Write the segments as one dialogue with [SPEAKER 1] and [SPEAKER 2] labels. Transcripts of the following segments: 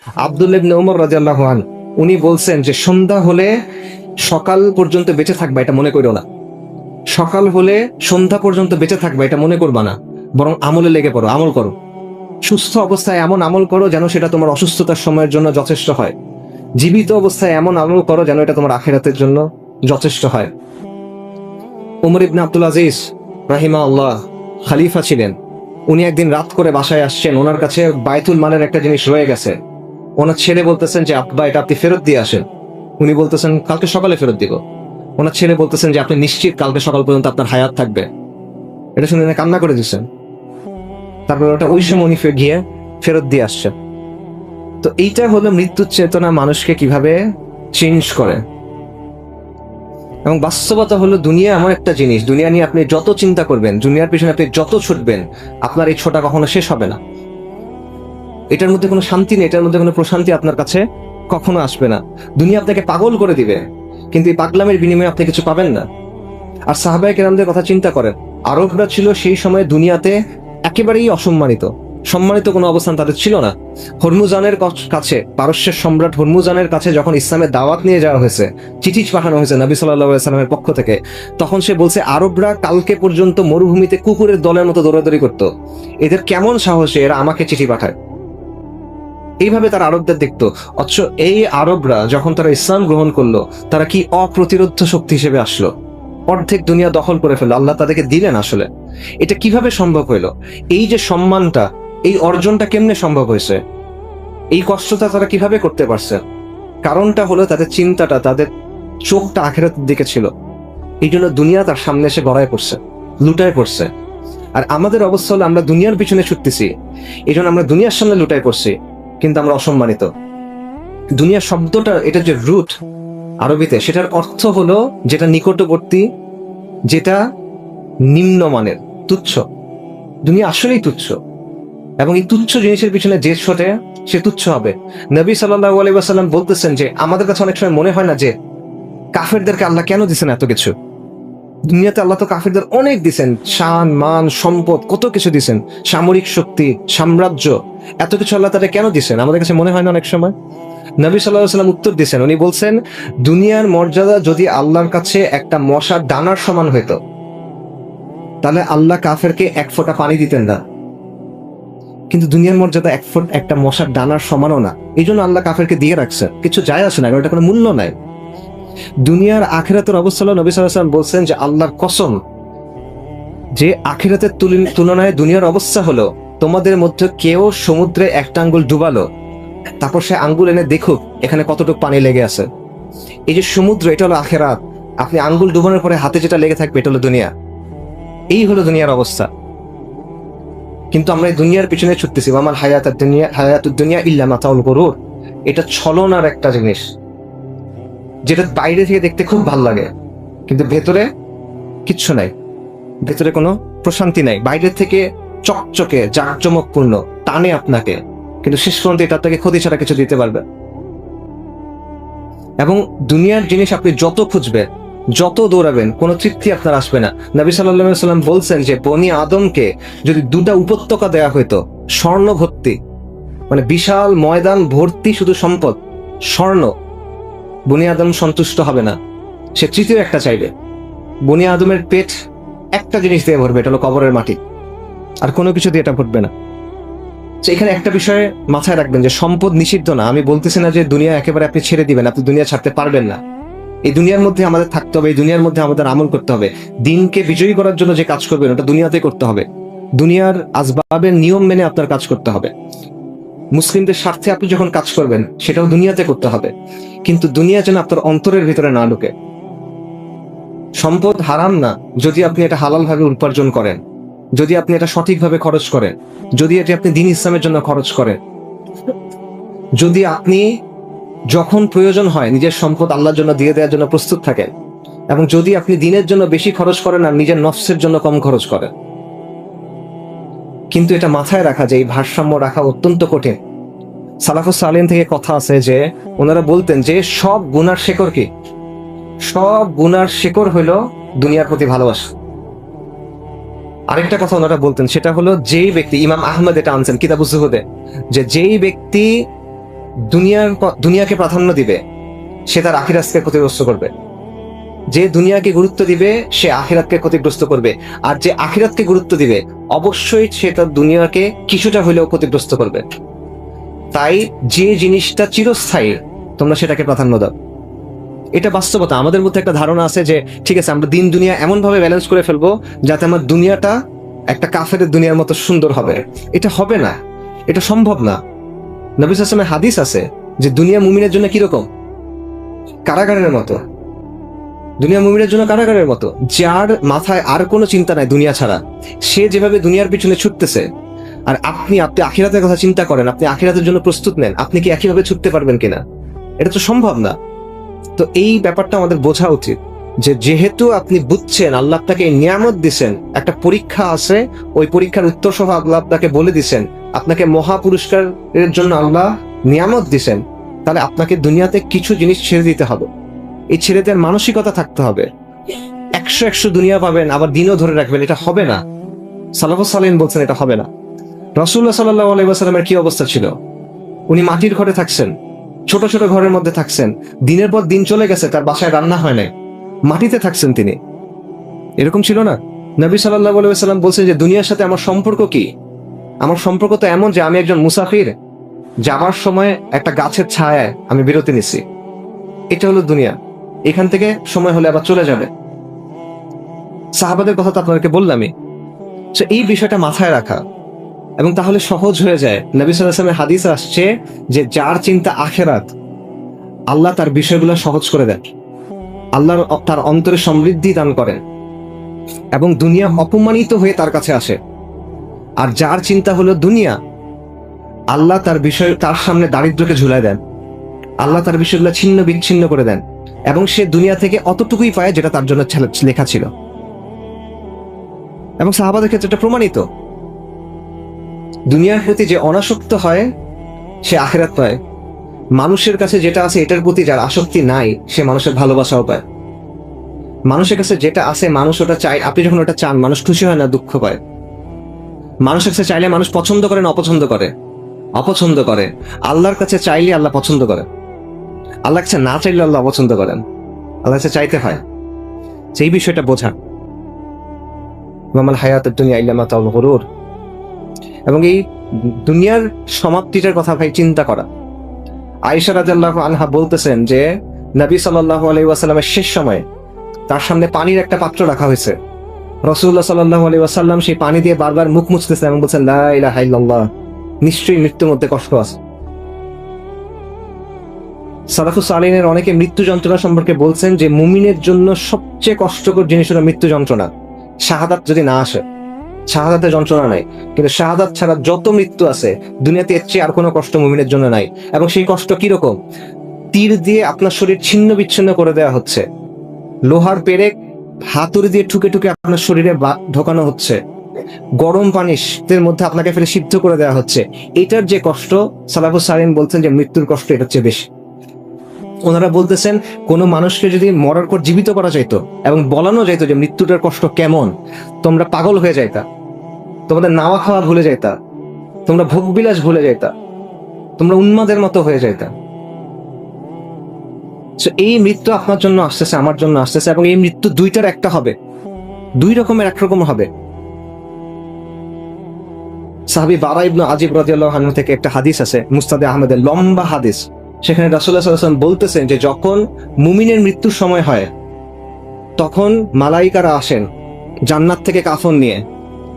[SPEAKER 1] আব্দুল্লাহ ইবনে উমর রাদিয়াল্লাহু আনহু উনি বলছেন যে সন্ধ্যা হলে সকাল পর্যন্ত বেঁচে থাকবা এটা মনে করো না, সকাল হলে সন্ধ্যা পর্যন্ত বেঁচে থাকবা এটা মনে করবা না, বরং আমলে লেগে পড়ো, আমল করো। সুস্থ অবস্থায় এমন আমল করো যেন সেটা তোমার অসুস্থতার সময়ের জন্য যথেষ্ট হয়। জীবিত অবস্থায় এমন আমল করো যেন এটা তোমার আখিরাতের জন্য যথেষ্ট হয়। উমর ইবনে আব্দুল আজিজ রাহিমাহুল্লাহ খলিফা ছিলেন। উনি একদিন রাত করে বাসায় আসছেন, ওনার কাছে বাইতুল মালের একটা জিনিস রয়ে গেছে। ওনার ছেলে বলতেছেন যে আব্বা এটা আপনি ফেরত দিয়ে আসেন। উনি বলতেছেন কালকে সকালে ফেরত দিব। ওনার ছেলে বলতেছেন যে আপনি নিশ্চিত কালকে সকাল পর্যন্ত আপনার হায়াত থাকবে। এটা শুনে উনি কান্না করে দিচ্ছেন। তারপর ওটা ওই সময় উনি গিয়ে ফেরত দিয়ে আসছেন। তো এইটা হলো মৃত্যুর চেতনা মানুষকে কিভাবে চেঞ্জ করে। এবং বাস্তবতা হলো দুনিয়া এমন একটা জিনিস, দুনিয়া নিয়ে আপনি যত চিন্তা করবেন, দুনিয়ার পিছনে আপনি যত ছুটবেন, আপনার এই ছোটা কখনো শেষ হবে না। এটার মধ্যে কোনো শান্তি নেই, এটার মধ্যে কোনো প্রশান্তি আপনার কাছে কখনো আসবে না। দুনিয়া আপনাকে পাগল করে দিবে, কিন্তু এই পাগলামের বিনিময়ে আপনি কিছু পাবেন না। আর সাহাবায়ে কেরামদের কথা চিন্তা করেন, আরবরা ছিল সেই সময় দুনিয়াতে একেবারেই অসম্মানিত, সম্মানিত কোনো অবস্থান তাদের ছিল না। হরমুজানের কাছে, পারস্যের সম্রাট হরমুজানের কাছে যখন ইসলামের দাওয়াত নিয়ে যাওয়া হয়েছে, চিঠি পাঠানো হয়েছে নবী সাল্লাল্লাহু আলাইহি সাল্লামের পক্ষ থেকে, তখন সে বলছে আরবরা কালকে পর্যন্ত মরুভূমিতে কুকুরের দলের মতো দৌড়াদৌড়ি করত, এদের কেমন সাহসে এরা আমাকে চিঠি পাঠায়। এইভাবে তারা আরবদের দেখতো। অথচ এই আরবরা যখন তারা ইসলাম গ্রহণ করলো, তারা কি অপ্রতিরোধ শক্তি হিসেবে আসলো, অর্ধেক দুনিয়া দখল করে ফেললো, আল্লাহ তাদেরকে দিলেন। আসলে এটা কিভাবে সম্ভব হইলো? এই যে সম্মানটা, এই অর্জনটা কেমনে সম্ভব হয়েছে? এই কষ্টটা তারা কিভাবে করতে পারছে? কারণটা হলো তাদের চিন্তাটা, তাদের চোখটা আখিরাতের দিকে ছিল। এই জন্য দুনিয়া তার সামনে এসে গড়ায় পড়ছে, লুটায় পড়ছে। আর আমাদের অবস্থা হলো আমরা দুনিয়ার পিছনে ছুটতেছি, এই জন্য আমরা দুনিয়ার সামনে লুটায় পড়ছি, কিন্তু আমরা অসম্মানিত। দুনিয়া শব্দটা, এটা যে রুট আরবিতে, সেটার অর্থ হলো যেটা নিকটবর্তী, যেটা নিম্নমানের, তুচ্ছ। দুনিয়া আসলেই তুচ্ছ, এবং এই তুচ্ছ জিনিসের পিছনে যে ছোটে সে তুচ্ছ হবে। নবী সাল্লাল্লাহু আলাইহি ওয়াসাল্লাম বলতেছেন যে আমাদের কাছে অনেক সময় মনে হয় না যে কাফেরদেরকে আল্লাহ কেন দিচ্ছেন এত কিছু। দুনিয়াতে আল্লাহ তো কাফেরদের অনেক দিচ্ছেন, শান, মান, সম্পদ, কত কিছু দিচ্ছেন, সামরিক শক্তি, সাম্রাজ্য, এত কিছু আল্লাহ তাদের কেন দিচ্ছেন? আমাদের কাছে মনে হয় না অনেক সময়? নবী সাল্লাল্লাহু আলাইহি ওয়াসাল্লাম উত্তর দিচ্ছেন, উনি বলছেন দুনিয়ার মর্যাদা যদি আল্লাহর কাছে একটা মশার দানার সমান হইতো, তাহলে আল্লাহ কাফেরকে এক ফোঁটা পানি দিতেন না। কিন্তু দুনিয়ার মর্যাদা একটা মশার দানার সমানও না, এই জন্য আল্লাহ কাফেরকে দিয়ে রাখছে। কিছু যায় আসে না, এটা কোনো মূল্য নাই। দুনিয়ার আখিরাতের অবস্থা হলো, নবী সাল্লাল্লাহু আলাইহি ওয়াসাল্লাম বলছেন যে আল্লাহর কসম, যে আখিরাতের তুলনায় দুনিয়ার অবস্থা হলো তোমাদের মধ্যে কেউ সমুদ্রে একটা আঙ্গুল ডুবালো, তারপর সে আঙ্গুল এনে দেখুক এখানে কতটুকু পানি লেগে আছে। এই যে সমুদ্র, এটা হলো আখিরাত। আপনি আঙ্গুল ডুবানোর পরে হাতে যেটা লেগে থাকবে, এটা হলো দুনিয়া। এই হলো দুনিয়ার অবস্থা। কিন্তু আমরা এই দুনিয়ার পিছনে ছুটতেছি। আমার হায়াতুদ দুনিয়া ইল্লা মাতাউল গুরুর, এটা ছলনার একটা জিনিস, যেটা বাইরে থেকে দেখতে খুব ভালো লাগে, কিন্তু ভেতরে কিচ্ছু নাই, ভেতরে কোনো প্রশান্তি নাই। বাইরে থেকে চকচকে জাঁকজমকপূর্ণ, টানে আপনাকে, কিন্তু শেষ পর্যন্ত এটা আপনাকে ক্ষতি ছাড়া কিছু দিতে পারবে। এবং দুনিয়ার জিনিস আপনি যত খুঁজবেন, যত দৌড়াবেন, কোনো তৃপ্তি আপনার আসবে না। নবী সাল্লাল্লাহু আলাইহি ওয়াসাল্লাম বলছেন যে বনি আদমকে যদি দুটা উপত্যকা দেয়া হইতো, স্বর্ণ ভর্তি, মানে বিশাল ময়দান ভর্তি শুধু সম্পদ, স্বর্ণ, বনি আদম সন্তুষ্ট হবে না, সে তৃতীয় একটা চাইবে। বনি আদমের পেট একটা জিনিস দিয়ে ভরবে, এটা হলো কবরের মাটি, আর কোনো কিছু দিয়ে এটা ভরবে না। এখানে একটা বিষয়ে মাথায় রাখবেন যে সম্পদ নিষিদ্ধ না। আমি বলতেছি না যে দুনিয়া একেবারে আপনি ছেড়ে দিবেন, আপনি দুনিয়া ছাড়তে পারবেন না। এই দুনিয়ার মধ্যে আমাদের থাকতে হবে, এই দুনিয়ার মধ্যে আমাদের আমল করতে হবে। দিনকে বিজয়ী করার জন্য যে কাজ করবেন ওটা দুনিয়াতে করতে হবে, দুনিয়ার আসবাবের নিয়ম মেনে আপনার কাজ করতে হবে। মুসলিমদের স্বার্থে আপনি যখন কাজ করবেন সেটাও দুনিয়াতে করতে হবে, কিন্তু দুনিয়া যেন আপনার অন্তরের ভিতরে না ঢুকে। সম্পদ হারাম না যদি আপনি এটা হালাল ভাবে উপার্জন করেন, যদি আপনি এটা সঠিকভাবে খরচ করেন, যদি এটি আপনি দ্বীন ইসলামের জন্য খরচ করেন, যদি আপনি যখন প্রয়োজন হয় নিজের সম্পদ আল্লাহর জন্য দিয়ে দেওয়ার জন্য প্রস্তুত থাকেন, এবং যদি আপনি দিনের জন্য বেশি খরচ করেন আর নিজের নফসের জন্য কম খরচ করেন। কিন্তু এটা মাথায় রাখা যে এই ভারসাম্য রাখা অত্যন্ত কঠিন। সালাফুস সালেহিন থেকে কথা আছে যে ওনারা বলতেন যে সব গুনার শেকড় কি? সব গুনার শেকড় হইল দুনিয়ার প্রতি ভালোবাসা। আরেকটা কথা ওনারা বলতেন, সেটা হলো যেই ব্যক্তি, ইমাম আহমদ এটা আনছেন কিতাবুজ জুহুদে, যে যেই ব্যক্তি দুনিয়াকে প্রাধান্য দিবে সে তার আখিরাতকে ক্ষতিগ্রস্ত করবে, যে দুনিয়াকে গুরুত্ব দিবে সে আখিরাতকে ক্ষতিগ্রস্ত করবে, আর যে আখিরাতকে গুরুত্ব দিবে অবশ্যই সে তার দুনিয়াকে কিছুটা হলেও ক্ষতিগ্রস্ত করবে। তাই যে জিনিসটা চিরস্থায়ী তোমরা সেটাকে প্রাধান্য দাও। এটা বাস্তবতা। আমাদের মধ্যে একটা ধারণা আছে যে ঠিক আছে আমরা দিন দুনিয়া এমন ভাবে ব্যালেন্স করে ফেলবো যাতে আমার দুনিয়াটা একটা কাফের দুনিয়ার মতো সুন্দর হবে। এটা হবে না, এটা সম্ভব না। নবী সাল্লাল্লাহু আলাইহি ওয়াসাল্লামের হাদিস আছে যে দুনিয়া মুমিনের জন্য কিরকম, কারাগারের মতো। দুনিয়া মুমিনের জন্য কারাগারের মতো। যার মাথায় আর কোনো চিন্তা নাই দুনিয়া ছাড়া, সে যেভাবে দুনিয়ার পিছনে ছুটতেছে, আর আপনি আখিরাতের কথা চিন্তা করেন, আপনি আখিরাতের জন্য প্রস্তুত নেন, আপনি কি একইভাবে ছুটতে পারবেন কিনা? এটা তো সম্ভব না। তো এই ব্যাপারটা আমাদের বোঝা উচিত যে যেহেতু আপনি বুঝছেন আল্লাহ আপনাকে নিয়ামত দিছেন, একটা পরীক্ষা আছে, ওই পরীক্ষার উত্তর সহ আল্লাহ আপনাকে বলে দিছেন, আপনাকে মহা পুরস্কারের জন্য আল্লাহ নিয়ামত দিছেন, তাহলে আপনাকে দুনিয়াতে কিছু জিনিস ছেড়ে দিতে হবে। এই ছেড়ে দেওয়ার মানসিকতা থাকতে হবে। 100 দুনিয়া পাবেন আবার দিনও ধরে রাখবেন, এটা হবে না। সালাফুস সালিহিন বলছেন এটা হবে না। রাসূলুল্লাহ সাল্লাল্লাহু আলাইহি ওয়াসাল্লামের কি অবস্থা ছিল? উনি মাটির ঘরে থাকছেন, ছোট ছোট ঘরের মধ্যে থাকছেন, দিনের পর দিন চলে গেছে, তার বাসায় রান্না হয় নাই, মাটিতে থাকছেন তিনি। এরকম ছিল না? নবী সাল্লাল্লাহু আলাইহি ওয়াসাল্লাম বলছেন যে দুনিয়ার সাথে আমার সম্পর্ক কি? আমার সম্পর্ক তো এমন যে আমি একজন মুসাফির, যাবার সময় একটা গাছের ছায়ায় আমি বিরতি নিছি। এটা হলো দুনিয়া, এখান থেকে সময় হলে আবার চলে যাবে। সাহাবাদের কথা তো আপনাদেরকে বললামই। এই বিষয়টা মাথায় রাখা, এবং তাহলে সহজ হয়ে যায়। নবী সাল্লাল্লাহু আলাইহি ওয়াসাল্লামের হাদিস আসছে যে যার চিন্তা আখিরাত, আল্লাহ তার বিষয়গুলো সহজ করে দেন, আল্লাহ তার অন্তরে সমৃদ্ধি দান করেন, এবং দুনিয়া অপমানিত হয়ে তার কাছে আসে। আর যার চিন্তা হলো দুনিয়া, আল্লাহ তার বিষয় তার সামনে দারিদ্র্যকে ঝুলাই দেন, আল্লাহ তার বিষয়গুলো ছিন্ন বিচ্ছিন্ন করে দেন, এবং সে দুনিয়া থেকে অতটুকুই পায় যেটা তার জন্য লেখা ছিল। এবং সাহাবাদের ক্ষেত্রে এটা প্রমাণিত। দুনিয়ার প্রতি যে অনাসক্ত হয় সে আখিরাত পায়। মানুষের কাছে যেটা আছে এটার প্রতি যার আসক্তি নাই সে মানুষের ভালোবাসাও পায়। মানুষের কাছে যেটা আছে মানুষ ওটা চায়, আপনি যখন ওটা চান মানুষ খুশি হয় না, দুঃখ পায়। মানুষের কাছে চাইলে মানুষ পছন্দ করে না অপছন্দ করে? অপছন্দ করে। আল্লাহর কাছে চাইলে আল্লাহ পছন্দ করেন, আল্লাহর কাছে না চাইলে আল্লাহ অপছন্দ করেন। আল্লাহর কাছে চাইতে হয়। সেই বিষয়টা বোঝা। মামাল হায়াতুদ দুনিয়া ইল্লা মাতাউল গুরুর। এবং এই দুনিয়ার সমাপ্তিটার কথা ভাই চিন্তা করা। আয়েশা রাদিয়াল্লাহু আনহা বলতেছেন যে নবী সাল্লাল্লাহু আলাইহি ওয়াসাল্লামের শেষ সময়ে তার সামনে পানির একটা পাত্র রাখা হয়েছে। রাসূলুল্লাহ সাল্লাল্লাহু আলাইহি ওয়াসাল্লাম সেই পানি দিয়ে বারবার মুখ মুছতেছেন এবং বলছেন লা ইলাহা ইল্লাল্লাহ, নিশ্চয়ই মৃত্যুর মধ্যে কষ্ট আছে। সালাফুস সালিহিনের অনেকে মৃত্যু যন্ত্রণা সম্পর্কে বলছেন যে মুমিনের জন্য সবচেয়ে কষ্টকর জিনিস হলো মৃত্যু যন্ত্রণা। শাহাদাত যদি না আসে, শাহাদাতের যন্ত্রণা নাই, কিন্তু শাহাদাত ছাড়া যত মৃত্যু আছে দুনিয়াতে এর চেয়ে আর কোনো কষ্ট মুমিনের জন্য নাই। এবং সেই কষ্ট কিরকম? তীর দিয়ে আপনার শরীর ছিন্ন বিচ্ছিন্ন করে দেওয়া হচ্ছে, লোহার পেরেক হাতুড়ি দিয়ে ঠুকে ঠুকে আপনার শরীরে ঢোকানো হচ্ছে, গরম পানির মধ্যে আপনাকে ফেলে সিদ্ধ করে দেওয়া হচ্ছে। এটার যে কষ্ট, সালাফুস সালিহিন বলছেন যে মৃত্যুর কষ্ট এটার চেয়ে বেশি। ওনারা বলতেছেন কোন মানুষকে যদি মরার পর জীবিত করা যাইতো এবং বলানো যাইতো যে মৃত্যুটার কষ্ট কেমন, তোমরা পাগল হয়ে যাইতা, তোমাদের নাওয়া খাওয়া ভুলে যাইতা, তোমরা ভোগবিলাস ভুলে যাইতা, তোমরা উন্মাদের মতো হয়ে যাইতা। এই মৃত্যু আপনার জন্য আসতেছে, আমার জন্য আসতেছে, এবং এই মৃত্যু দুইটার একটা হবে, দুই রকমের একরকম হবে। সাহাবী বারা ইবনে আজিব রাদিয়াল্লাহু আনহু থেকে একটা হাদিস আছে, মুসনাদে আহমদের লম্বা হাদিস। সেখানে রাসূলুল্লাহ সাল্লাল্লাহু আলাইহি ওয়াসাল্লাম বলতেছেন যে যখন মুমিনের মৃত্যুর সময় হয় তখন মালাইকারা আসেন জান্নাত থেকে কাফন নিয়ে,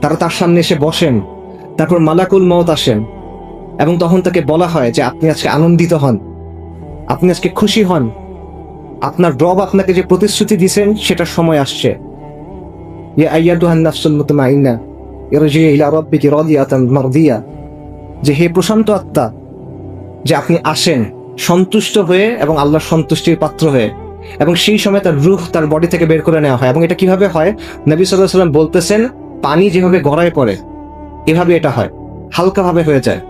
[SPEAKER 1] তারা তার সামনে এসে বসেন, তারপর মালাকুল মউত আসেন এবং তখন তাকে বলা হয় যে আপনি আজকে আনন্দিত হন, আপনি আজকে খুশি হন, আপনার রব আপনাকে যে প্রতিশ্রুতি দিয়েছেন সেটার সময় আসছে। ইয়া আইয়াতুহান নাফসুল মুতমাইন্না ইরজি ইলা রাব্বিকি রাদিয়াতান মারদিয়া, যে হে প্রশান্ত আত্মা, যে আপনি আসেন সন্তুষ্ট হয়ে এবং আল্লাহর সন্তুষ্টির পাত্র হয়ে, এবং সেই সময় তার রূহ তার বডি থেকে বের করে নেওয়া হয়। এবং এটা কিভাবে হয়? নবী সাল্লাল্লাহু আলাইহি ওয়াসাল্লাম বলতেছেন পানি যেভাবে গড়ায় পড়ে এভাবে এটা হয়, হালকা ভাবে হয়ে যায়।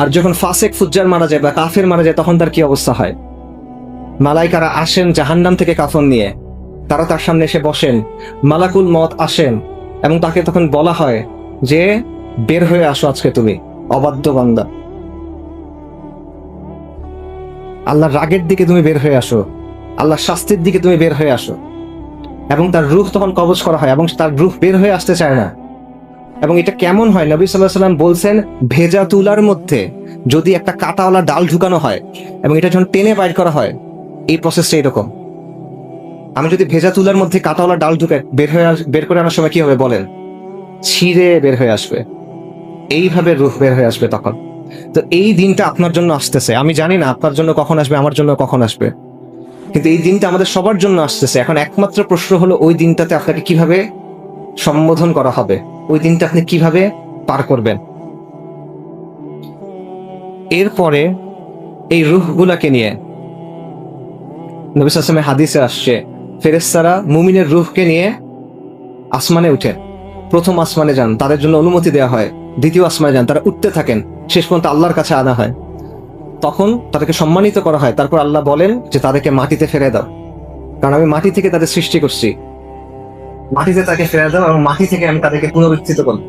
[SPEAKER 1] আর যখন ফাসেক ফুজ্জার মারা যায় বা কাফের মারা যায় তখন তার কি অবস্থা হয়? মালাইকারা আসেন জাহান্নাম থেকে কাফন নিয়ে, তারা তার সামনে এসে বসেন, মালাকুল মউত আসেন এবং তাকে তখন বলা হয় যে বের হয়ে আসো আজকে তুমি অবাধ্য বান্দা, আল্লাহর রাগের দিকে তুমি বের হয়ে আসো, আল্লাহর শাস্তির দিকে তুমি বের হয়ে আসো। এবং তার রূহ তখন কবজ করা হয় এবং তার রূহ বের হয়ে আসতে চায় না। এবং এটা কেমন হয়, নবী সাল্লাল্লাহু আলাইহি সাল্লাম বলছেন, ভেজা তুলার মধ্যে যদি একটা কাঁটাওয়ালা ডাল ঢুকানো হয় এবং এটা যখন টেনে বাইর করা হয়, এই প্রসেসটা এরকম। আমি যদি ভেজা তুলার মধ্যে কাঁটাওয়ালা ডাল ঢুকে বের করে আনার সময় কি হবে বলেন? ছিঁড়ে বের হয়ে আসবে, এইভাবে রূহ বের হয়ে আসবে তখন। তো এই দিনটা আপনার জন্য আসতেছে। আমি জানি না আপনার জন্য কখন আসবে, আমার জন্য কখন আসবে, কিন্তু এই দিনটা আমাদের সবার জন্য আসতেছে। এখন একমাত্র প্রশ্ন হলো, ওই দিনটাতে আপনাকে কিভাবে সম্বোধন করা হবে, ওই দিনটা আপনি কিভাবে পার করবেন। এরপরে এই রূহগুলাকে নিয়ে নবী সাল্লাল্লাহু আলাইহি ওয়াসাল্লামের হাদিসে আসছে, ফেরেশতারা মুমিনের রূহকে নিয়ে আসমানে উঠে, প্রথম আসমানে যান, তাদের জন্য অনুমতি দেওয়া হয়। দ্বিতীয় আসমানে যান, তারা উঠতে থাকেন, শেষ পর্যন্ত আল্লাহর কাছে আনা হয়। তখন তাদেরকে সম্মানিত করা হয়। তারপর আল্লাহ বলেন যে তাদেরকে মাটিতে ফেলে দাও, কারণ আমি মাটি থেকে তাদের সৃষ্টি করছি, মাটিতে তাকে ফেলে দাও এবং মাটি থেকে আমি তাদেরকে পুনরুত্থিত করব।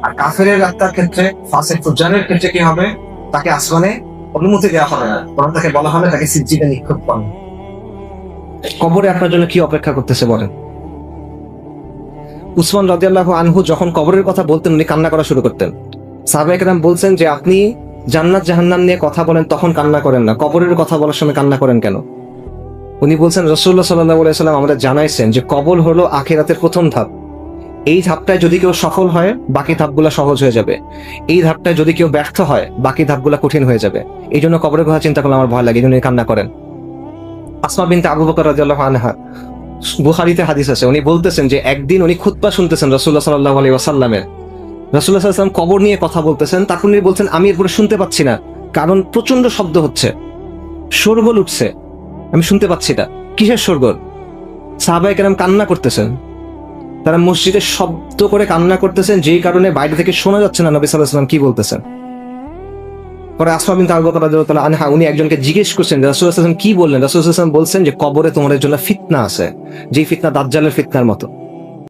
[SPEAKER 1] আর কাফেরের আত্মার ক্ষেত্রে, ফাসিক ফুজ্জারের ক্ষেত্রে কি হবে? তাকে আসমানে অনুমতি দেওয়া হবে না, বরং তাকে বলা হবে তাকে সিজ্জিনে নিক্ষেপ করুন। কবরে আপনার জন্য কি অপেক্ষা করতেছে বলেন? উসমান রাদিয়াল্লাহু আনহু যখন কবরের কথা বলতেন, উনি কান্না করা শুরু করতেন। সাহাবায়ে কেরাম বলছেন যে আপনি জান্নাত জাহান্নাম নিয়ে কথা বলেন, তখন কান্না করেন না, কবরের কথা বলার সময় কান্না করেন কেন? উনি বলছেন, রাসূলুল্লাহ সাল্লাল্লাহু আলাইহি ওয়াসাল্লাম আমাদের জানাইছেন যে কবর হলো আখিরাতের প্রথম ধাপ। এই ধাপটায় যদি কেউ সফল হয়, বাকি ধাপগুলো সহজ হয়ে যাবে। এই ধাপটায় যদি কেউ ব্যর্থ হয়, বাকি ধাপগুলো কঠিন হয়ে যাবে। এই জন্য কবরের কথা চিন্তা করলে আমার ভয় লাগে, এই জন্য কান্না করেন। আসমা বিনতে আবু বকর রাদিয়াল্লাহু আনহা, বুখারীতে হাদিস আছে, উনি বলতেছেন যে একদিন উনি খুতবা শুনতেছেন রাসূলুল্লাহ সাল্লাল্লাহু আলাইহি ওয়াসাল্লামের। রাসূলুল্লাহ সাল্লাল্লাহু আলাইহি ওয়াসাল্লাম কবর নিয়ে কথা বলতেছেন, তারপর উনি বলছেন আমি এরপরে শুনতে পাচ্ছি না, কারণ প্রচন্ড শব্দ হচ্ছে, শোরগোল উঠছে, আমি শুনতে পাচ্ছি না। কিসের শোরগোল? সাহাবায়ে কেরাম কান্না করতেছেন, তারা মসজিদে শব্দ করে কান্না করতেছেন, যেই কারণে বাইরে থেকে শোনা যাচ্ছে না নবী সাল্লাল্লাহু আলাইহি ওয়াসাল্লাম কি বলতেছেন। পরে আসমা বিনতে আবু বকর রাদিয়াল্লাহু তাআলা আনহা, উনি একজনকে জিজ্ঞেস করছেন রাসূলুল্লাহ সাল্লাল্লাহু আলাইহি ওয়াসাল্লাম কি বললেন। রাসূলুল্লাহ সাল্লাল্লাহু আলাইহি ওয়াসাল্লাম বলছেন যে কবরে তোমাদের জন্য ফিতনা আছে, যেই ফিতনা দাজ্জালের ফিতনার মতো।